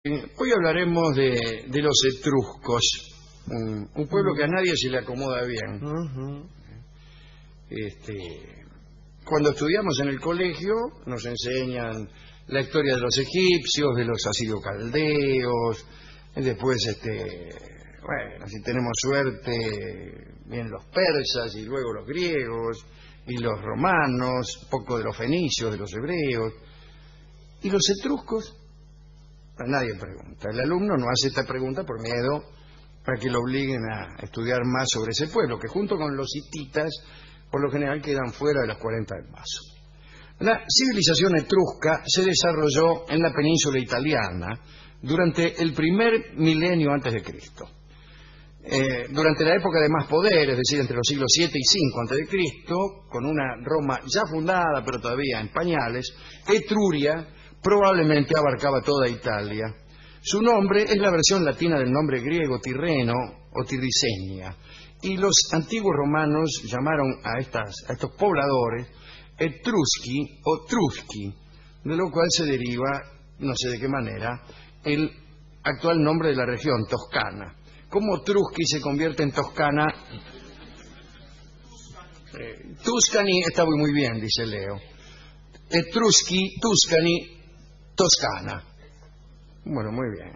Hoy hablaremos de los etruscos, un pueblo que a nadie se le acomoda bien. Cuando estudiamos en el colegio nos enseñan la historia de los egipcios, de los asirio-caldeos, después, bueno, si tenemos suerte, vienen los persas y luego los griegos y los romanos, poco de los fenicios, de los hebreos. ¿Y los etruscos? Nadie pregunta. El alumno no hace esta pregunta por miedo para que lo obliguen a estudiar más sobre ese pueblo, que junto con los hititas, por lo general quedan fuera de las 40 del Mazo. La civilización etrusca se desarrolló en la península italiana durante el primer milenio antes de Cristo. Durante la época de más poder, es decir, entre los siglos 7 y 5 antes de Cristo, con una Roma ya fundada, pero todavía en pañales, Etruria probablemente abarcaba toda Italia. Su nombre es la versión latina del nombre griego Tirreno o Tirricenia, y los antiguos romanos llamaron a estos pobladores Etrusci o Trusci, de lo cual se deriva, no sé de qué manera, el actual nombre de la región, Toscana. ¿Cómo Trusci se convierte en Toscana? Tuscany está muy bien, dice Leo. Etrusci, Tuscany, Toscana. Bueno, muy bien.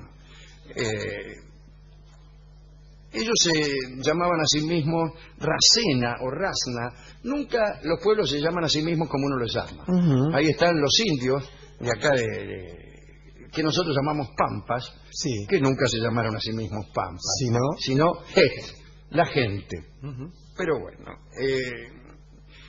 Ellos se llamaban a sí mismos Racena o Rasna. Nunca los pueblos se llaman a sí mismos como uno los llama. Ahí están los indios de acá que nosotros llamamos Pampas, sí, que nunca se llamaron a sí mismos Pampas, sino la gente. Pero bueno,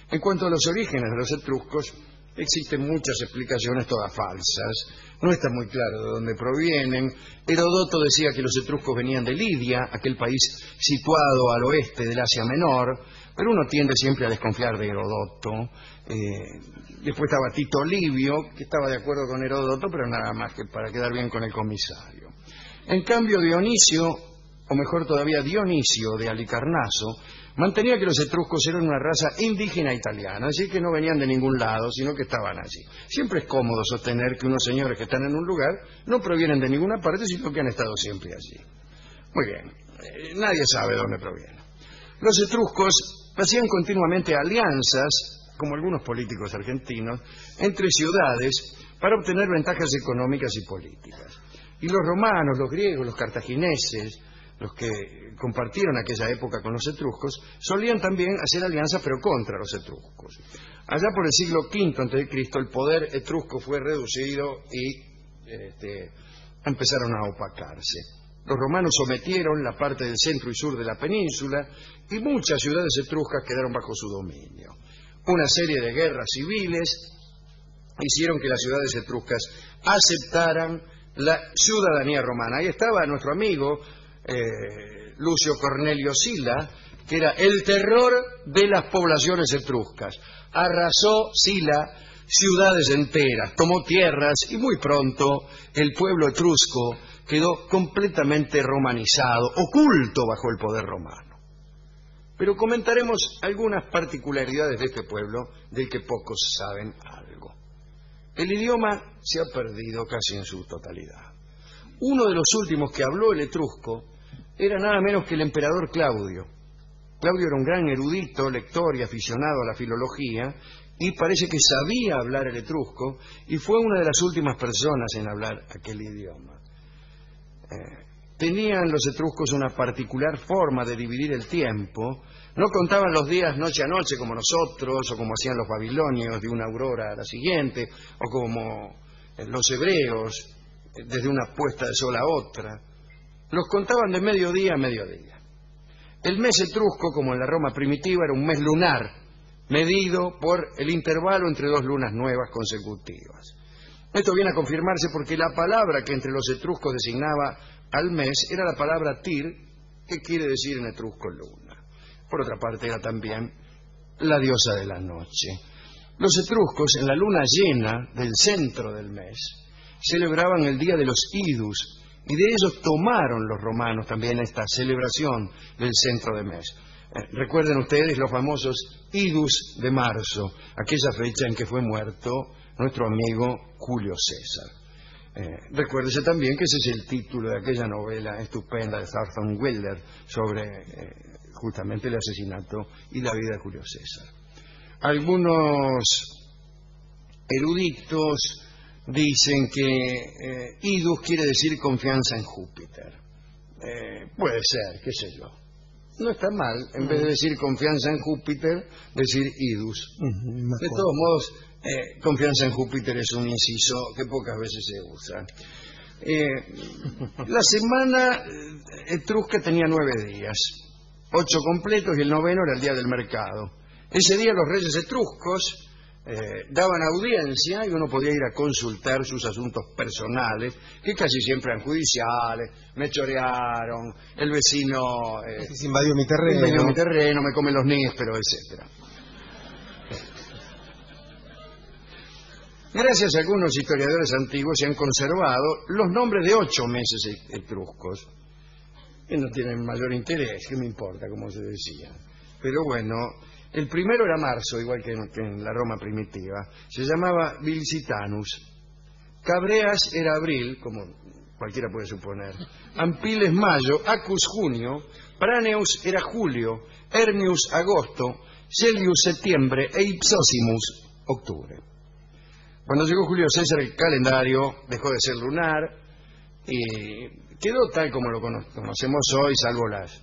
en cuanto a los orígenes de los etruscos, existen muchas explicaciones, todas falsas. No está muy claro de dónde provienen. Heródoto decía que los etruscos venían de Lidia, aquel país situado al oeste del Asia Menor, pero uno tiende siempre a desconfiar de Heródoto. Después estaba Tito Livio, que estaba de acuerdo con Heródoto, pero nada más que para quedar bien con el comisario. En cambio, Dionisio, o mejor todavía Dionisio de Halicarnaso, mantenía que los etruscos eran una raza indígena italiana, así que no venían de ningún lado, sino que estaban allí. Siempre es cómodo sostener que unos señores que están en un lugar no provienen de ninguna parte, sino que han estado siempre allí. Muy bien, nadie sabe de dónde provienen. Los etruscos hacían continuamente alianzas, como algunos políticos argentinos, entre ciudades para obtener ventajas económicas y políticas. Y los romanos, los griegos, los cartagineses, los que compartieron aquella época con los etruscos, solían también hacer alianzas, pero contra los etruscos. Allá por el siglo V a.C., el poder etrusco fue reducido y empezaron a opacarse. Los romanos sometieron la parte del centro y sur de la península y muchas ciudades etruscas quedaron bajo su dominio. Una serie de guerras civiles hicieron que las ciudades etruscas aceptaran la ciudadanía romana. Ahí estaba nuestro amigo Lucio Cornelio Sila, que era el terror de las poblaciones etruscas. Arrasó Sila ciudades enteras, tomó tierras y muy pronto el pueblo etrusco quedó completamente romanizado, oculto bajo el poder romano. Pero comentaremos algunas particularidades de este pueblo del que pocos saben algo. El idioma se ha perdido casi en su totalidad. Uno de los últimos que habló el etrusco era nada menos que el emperador Claudio. Claudio era un gran erudito, lector y aficionado a la filología, y parece que sabía hablar el etrusco, y fue una de las últimas personas en hablar aquel idioma. Tenían los etruscos una particular forma de dividir el tiempo. No contaban los días noche a noche como nosotros, o como hacían los babilonios, de una aurora a la siguiente, o como los hebreos, desde una puesta de sol a otra. Los contaban de mediodía a mediodía. El mes etrusco, como en la Roma primitiva, era un mes lunar, medido por el intervalo entre dos lunas nuevas consecutivas. Esto viene a confirmarse porque la palabra que entre los etruscos designaba al mes era la palabra tir, que quiere decir en etrusco luna. Por otra parte, era también la diosa de la noche. Los etruscos, en la luna llena del centro del mes, celebraban el día de los idus, y de ellos tomaron los romanos también esta celebración del centro del mes. Recuerden ustedes los famosos idus de marzo, aquella fecha en que fue muerto nuestro amigo Julio César. Recuérdese también que ese es el título de aquella novela estupenda de Thornton Wilder sobre justamente el asesinato y la vida de Julio César. Algunos eruditos dicen que idus quiere decir confianza en Júpiter. Puede ser, qué sé yo. No está mal, en vez de decir confianza en Júpiter, decir idus. De todos modos, confianza en Júpiter es un inciso que pocas veces se usa. La semana etrusca tenía 9 días, 8 completos, y el 9º era el día del mercado. Ese día los reyes etruscos daban audiencia y uno podía ir a consultar sus asuntos personales, que casi siempre eran judiciales. Me chorearon, el vecino invadió mi terreno, me come los nísperos, etcétera. Gracias a algunos historiadores antiguos se han conservado los nombres de 8 meses etruscos, que no tienen mayor interés, ¿qué me importa, como se decía? Pero bueno, el primero era marzo, igual que en la Roma primitiva. Se llamaba Bilsitanus. Cabreas era abril, como cualquiera puede suponer. Ampiles mayo. Acus junio. Praneus era julio. Hermius agosto. Celius septiembre. E Ipsosimus octubre. Cuando llegó Julio César, el calendario dejó de ser lunar y quedó tal como lo conocemos hoy, salvo las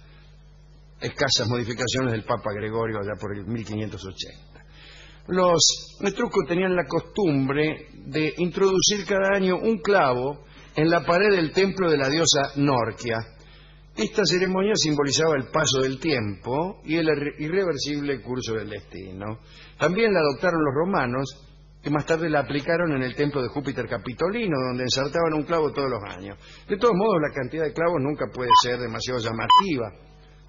escasas modificaciones del Papa Gregorio allá por el 1580. Los etruscos tenían la costumbre de introducir cada año un clavo en la pared del templo de la diosa Norquia. Esta ceremonia simbolizaba el paso del tiempo y el irreversible curso del destino. También la adoptaron los romanos, que más tarde la aplicaron en el templo de Júpiter Capitolino, donde ensartaban un clavo todos los años. De todos modos, la cantidad de clavos nunca puede ser demasiado llamativa.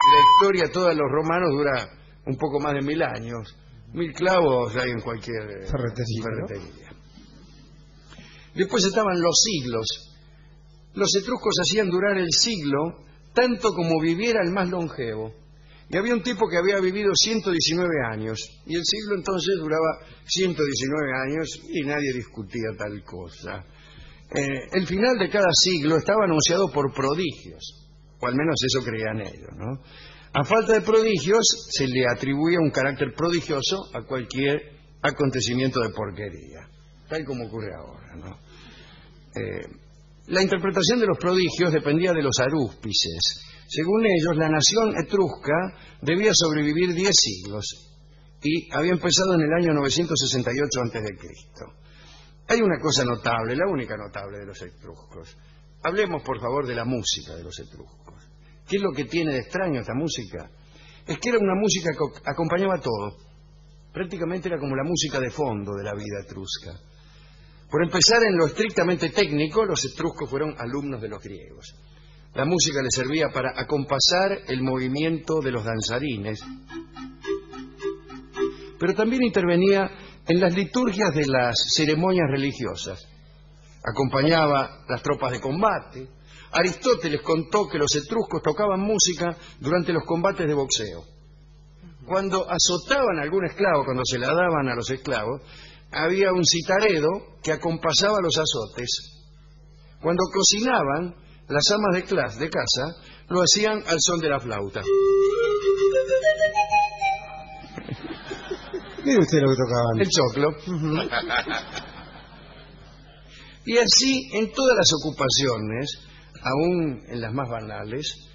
La historia toda de los romanos dura un poco más de 1000 años. 1000 clavos hay en cualquier ferretería. Después estaban los siglos. Los etruscos hacían durar el siglo tanto como viviera el más longevo. Y había un tipo que había vivido 119 años, y el siglo entonces duraba 119 años y nadie discutía tal cosa. El final de cada siglo estaba anunciado por prodigios, o al menos eso creían ellos, ¿no? A falta de prodigios se le atribuía un carácter prodigioso a cualquier acontecimiento de porquería, tal como ocurre ahora, ¿no? La interpretación de los prodigios dependía de los arúspices. Según ellos, la nación etrusca debía sobrevivir 10 siglos y había empezado en el año 968 a.C. Hay una cosa notable, la única notable de los etruscos. Hablemos, por favor, de la música de los etruscos. ¿Qué es lo que tiene de extraño esta música? Es que era una música que acompañaba todo. Prácticamente era como la música de fondo de la vida etrusca. Por empezar, en lo estrictamente técnico, los etruscos fueron alumnos de los griegos. La música les servía para acompasar el movimiento de los danzarines, pero también intervenía en las liturgias de las ceremonias religiosas. Acompañaba las tropas de combate. Aristóteles contó que los etruscos tocaban música durante los combates de boxeo. Cuando azotaban a algún esclavo, cuando se la daban a los esclavos, había un citaredo que acompasaba los azotes. Cuando cocinaban, las amas de casa lo hacían al son de la flauta. Mire usted lo que tocaban. El choclo. Y así, en todas las ocupaciones, aún en las más banales,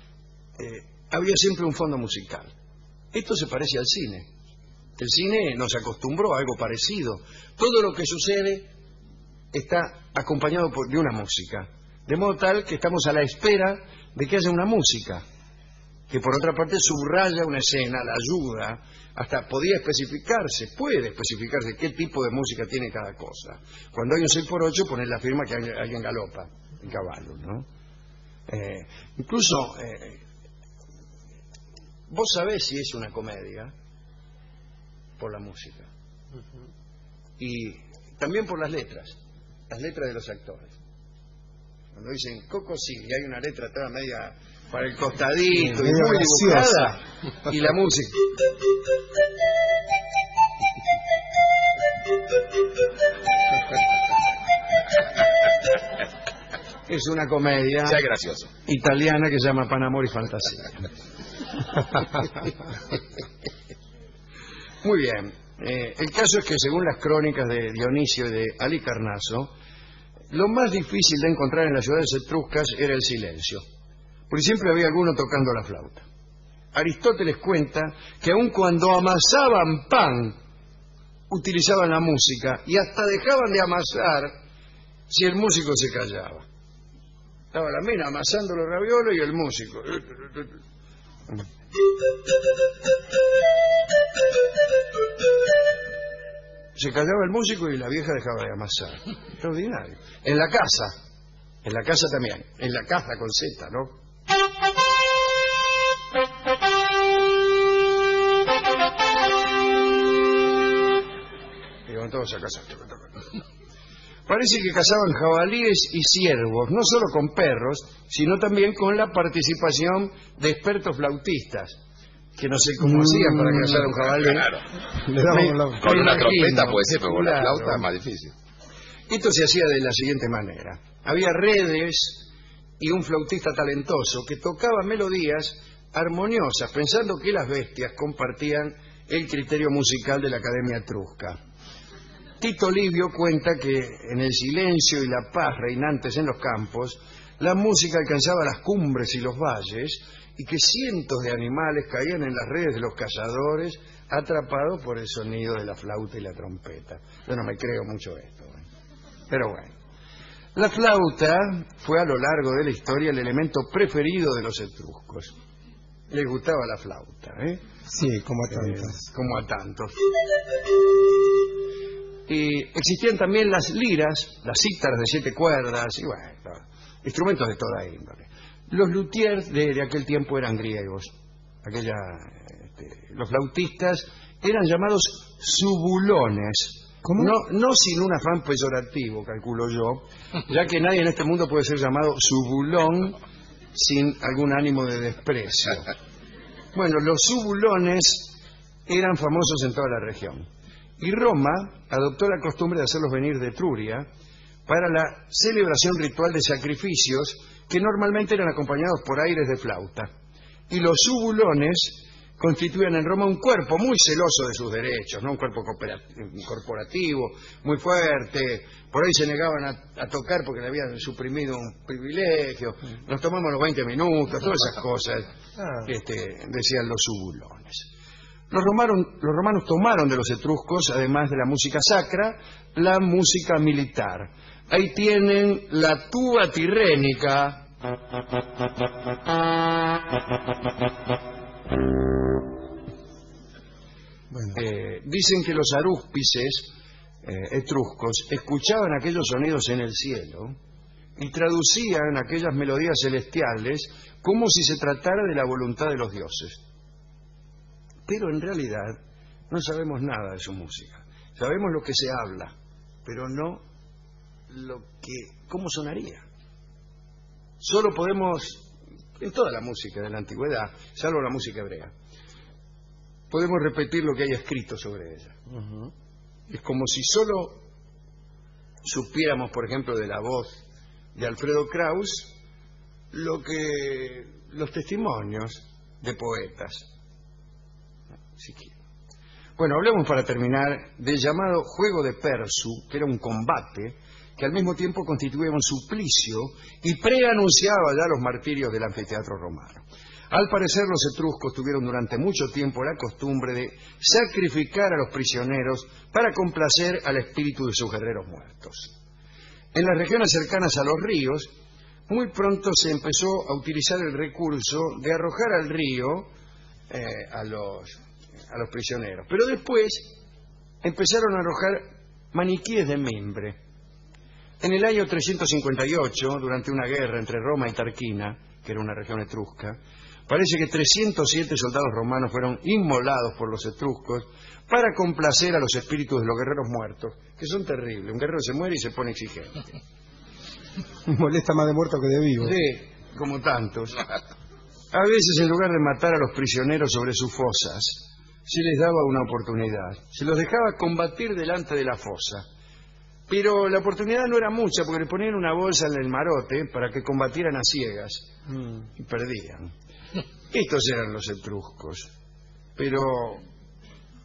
había siempre un fondo musical. Esto se parece al cine. El cine nos acostumbró a algo parecido. Todo lo que sucede está acompañado de una música. De modo tal que estamos a la espera de que haya una música, que por otra parte subraya una escena, la ayuda, hasta puede especificarse qué tipo de música tiene cada cosa. Cuando hay un 6x8, poner la firma que alguien galopa en caballo, ¿no? Incluso, vos sabés si es una comedia por la música. Y también por las letras de los actores. Cuando dicen Coco sí, y hay una letra toda media para el costadito y muy dibujada, y la música. Es una comedia sea gracioso. italiana que se llama Pan, Amor y Fantasía. Muy bien. El caso es que según las crónicas de Dionisio y de Halicarnaso, lo más difícil de encontrar en las ciudades etruscas era el silencio, porque siempre había alguno tocando la flauta. Aristóteles cuenta que aun cuando amasaban pan, utilizaban la música y hasta dejaban de amasar si el músico se callaba. Estaba la mina amasando los raviolos y el músico. Se callaba el músico y la vieja dejaba de amasar. Extraordinario. En la casa también. En la casa con Z, ¿no? Y van todos a casa. Parece que cazaban jabalíes y ciervos, no solo con perros, sino también con la participación de expertos flautistas, que no sé cómo hacían para cazar un jabalí. Claro. Le daban Con una imagino, trompeta puede ser, pero con la claro. flauta es más difícil. Esto se hacía de la siguiente manera. Había redes y un flautista talentoso que tocaba melodías armoniosas, pensando que las bestias compartían el criterio musical de la Academia Etrusca. Tito Livio cuenta que en el silencio y la paz reinantes en los campos, la música alcanzaba las cumbres y los valles y que cientos de animales caían en las redes de los cazadores atrapados por el sonido de la flauta y la trompeta. Yo no me creo mucho esto, pero bueno. La flauta fue a lo largo de la historia el elemento preferido de los etruscos. Les gustaba la flauta, ¿eh? Sí, como a tantas. Como a tantos. Y existían también las liras, las cítaras de 7 cuerdas, y bueno, instrumentos de toda índole. Los luthiers de aquel tiempo eran griegos. Los flautistas eran llamados subulones. ¿Cómo? No sin un afán peyorativo, calculo yo, ya que nadie en este mundo puede ser llamado subulón sin algún ánimo de desprecio. Bueno, los subulones eran famosos en toda la región. Y Roma adoptó la costumbre de hacerlos venir de Etruria para la celebración ritual de sacrificios que normalmente eran acompañados por aires de flauta. Y los subulones constituían en Roma un cuerpo muy celoso de sus derechos, ¿no? Un cuerpo corporativo, muy fuerte. Por ahí se negaban a tocar porque le habían suprimido un privilegio. Nos tomamos los 20 minutos, todas esas cosas decían los subulones. Los romanos tomaron de los etruscos, además de la música sacra, la música militar. Ahí tienen la tuba tirrénica. Bueno. Dicen que los arúspices etruscos escuchaban aquellos sonidos en el cielo y traducían aquellas melodías celestiales como si se tratara de la voluntad de los dioses. Pero en realidad no sabemos nada de su música. Sabemos lo que se habla, pero no cómo sonaría. Solo podemos, en toda la música de la antigüedad, salvo la música hebrea, podemos repetir lo que hay escrito sobre ella. Es como si solo supiéramos, por ejemplo, de la voz de Alfredo Kraus, los testimonios de poetas. Bueno, hablemos para terminar del llamado juego de Persu, que era un combate que al mismo tiempo constituía un suplicio y preanunciaba ya los martirios del anfiteatro romano. Al parecer los etruscos tuvieron durante mucho tiempo la costumbre de sacrificar a los prisioneros para complacer al espíritu de sus guerreros muertos. En las regiones cercanas a los ríos, muy pronto se empezó a utilizar el recurso de arrojar al río a los prisioneros. Pero después empezaron a arrojar maniquíes de mimbre. En el año 358, durante una guerra entre Roma y Tarquina, que era una región etrusca, parece que 307 soldados romanos fueron inmolados por los etruscos para complacer a los espíritus de los guerreros muertos, que son terribles. Un guerrero se muere y se pone exigente. Molesta más de muerto que de vivo. Sí, como tantos. A veces, en lugar de matar a los prisioneros sobre sus fosas, se les daba una oportunidad. Se los dejaba combatir delante de la fosa. Pero la oportunidad no era mucha porque le ponían una bolsa en el marote para que combatieran a ciegas y perdían. Estos eran los etruscos. Pero,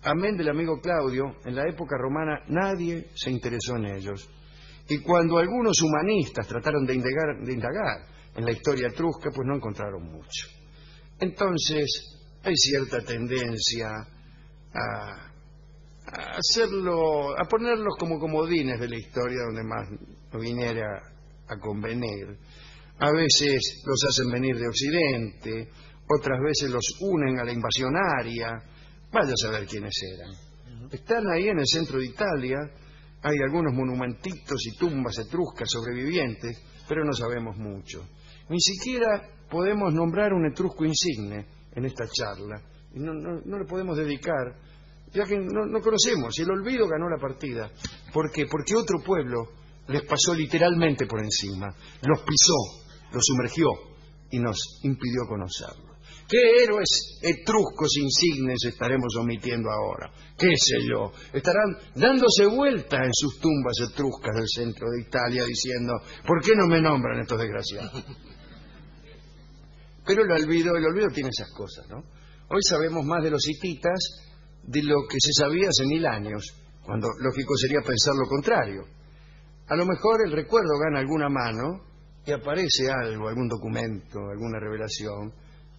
amén del amigo Claudio, en la época romana nadie se interesó en ellos. Y cuando algunos humanistas trataron de indagar en la historia etrusca, pues no encontraron mucho. Entonces, hay cierta tendencia a hacerlo, a ponerlos como comodines de la historia donde más no viniera a convenir. A veces los hacen venir de Occidente, otras veces los unen a la invasión aria. Vaya a saber quiénes eran. Están ahí en el centro de Italia, hay algunos monumentitos y tumbas etruscas sobrevivientes, pero no sabemos mucho. Ni siquiera podemos nombrar un etrusco insigne en esta charla. Y no le podemos dedicar, ya que no conocemos. El olvido ganó la partida. ¿Por qué? Porque otro pueblo les pasó literalmente por encima, los pisó, los sumergió y nos impidió conocerlos. ¿Qué héroes etruscos insignes estaremos omitiendo ahora? ¿Qué sé yo? Estarán dándose vuelta en sus tumbas etruscas del centro de Italia diciendo, ¿por qué no me nombran estos desgraciados? Pero el olvido tiene esas cosas, ¿no? Hoy sabemos más de los hititas de lo que se sabía hace 1000 años, cuando lógico sería pensar lo contrario. A lo mejor el recuerdo gana alguna mano y aparece algo, algún documento, alguna revelación,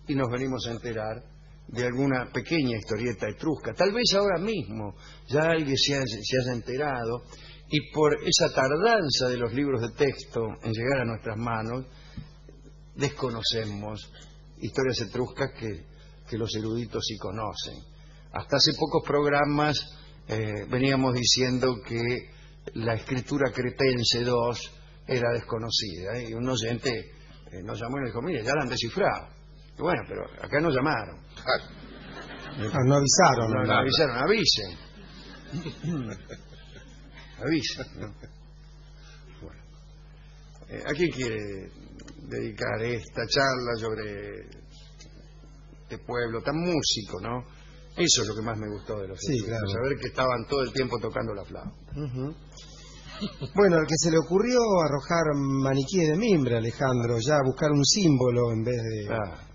y nos venimos a enterar de alguna pequeña historieta etrusca. Tal vez ahora mismo ya alguien se haya enterado, y por esa tardanza de los libros de texto en llegar a nuestras manos, desconocemos historias etruscas que los eruditos sí conocen. Hasta hace pocos programas veníamos diciendo que la escritura cretense 2 era desconocida, y un oyente nos llamó y nos dijo, mire, ya la han descifrado. Y bueno, pero acá nos llamaron. No avisaron. No avisaron, avisen. Avisen, ¿no? Bueno. ¿A quién quiere dedicar esta charla sobre este pueblo tan músico, no? Eso es lo que más me gustó de los etruscos, claro. saber que estaban todo el tiempo tocando la flauta. Bueno, al que se le ocurrió arrojar maniquíes de mimbre, Alejandro, ya buscar un símbolo en vez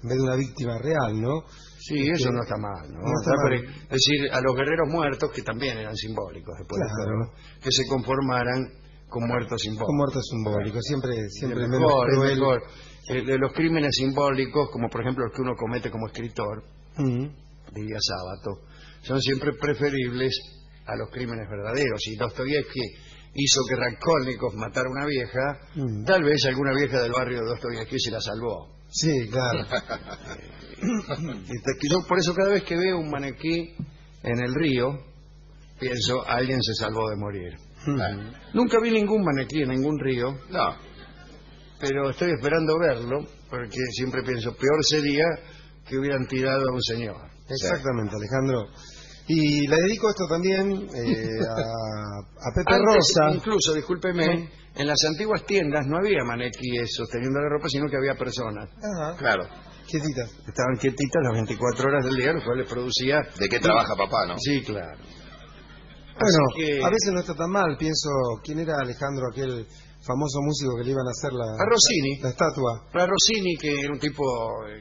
de una víctima real, ¿no? Sí, eso no está mal, ¿no? No está mal. Es decir, a los guerreros muertos, que también eran simbólicos después de todo, que se conformaran con muertos simbólicos. Con muertos simbólicos, siempre menos Mejor, cruel. mejor. De los crímenes simbólicos, como por ejemplo los que uno comete como escritor, diría Sábato, son siempre preferibles a los crímenes verdaderos. Si Dostoyevsky hizo que Raskolnikov matara a una vieja, tal vez alguna vieja del barrio de Dostoyevsky se la salvó. Sí, claro. Yo por eso cada vez que veo un maniquí en el río, pienso, alguien se salvó de morir. Nunca vi ningún maniquí en ningún río, pero estoy esperando verlo, porque siempre pienso, peor sería que hubieran tirado a un señor. Exactamente, Alejandro. Y le dedico esto también a Pepe Antes, Rosa. incluso, discúlpeme, en las antiguas tiendas no había maniquíes sosteniendo la ropa, sino que había personas. Ajá. Claro. Quietitas. Estaban quietitas las 24 horas del día, lo cual les producía... ¿De qué trabaja papá, no? Sí, claro. Bueno, Así que- a veces no está tan mal. Pienso, ¿quién era Alejandro, aquel famoso músico que le iban a hacer A Rossini. la estatua? Para Rossini, que era un tipo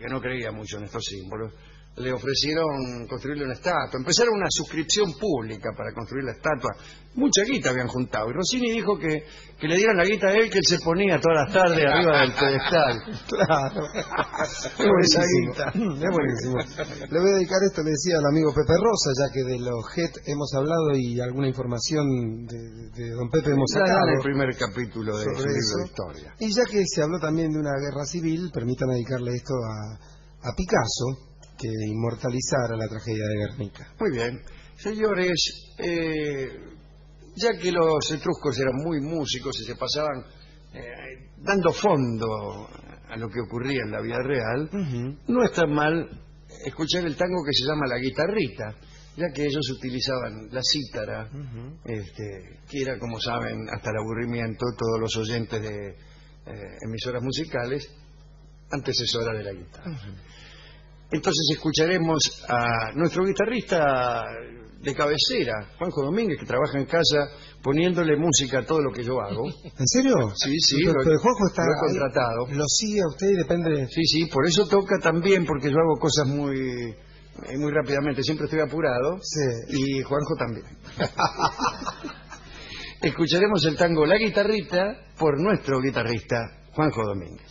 que no creía mucho en estos símbolos, le ofrecieron construirle una estatua. Empezaron una suscripción pública para construir la estatua. Mucha guita habían juntado. Y Rossini dijo que le dieran la guita a él, que él se ponía todas las tardes arriba del pedestal. Claro. Es buenísimo. Es buenísimo. Le voy a dedicar esto, le decía al amigo Pepe Rosa, ya que de los JET hemos hablado y alguna información de don Pepe hemos Ya sacado. en el primer capítulo de su sobre libro eso. de historia. Y ya que se habló también de una guerra civil, permítanme dedicarle esto a Picasso, que inmortalizara la tragedia de Guernica. Muy bien. Señores, ya que los etruscos eran muy músicos y se pasaban dando fondo a lo que ocurría en la vida real, no está mal escuchar el tango que se llama La Guitarrita, ya que ellos utilizaban la cítara, que era, como saben, hasta el aburrimiento, todos los oyentes de emisoras musicales, antecesora de la guitarra. Entonces escucharemos a nuestro guitarrista de cabecera, Juanjo Domínguez, que trabaja en casa poniéndole música a todo lo que yo hago. ¿En serio? Sí, Pero Juanjo está lo he contratado. ¿Lo sigue a usted y depende? Sí, por eso toca también, porque yo hago cosas muy rápidamente, siempre estoy apurado. Sí. Y Juanjo también. Escucharemos el tango La Guitarrita por nuestro guitarrista Juanjo Domínguez.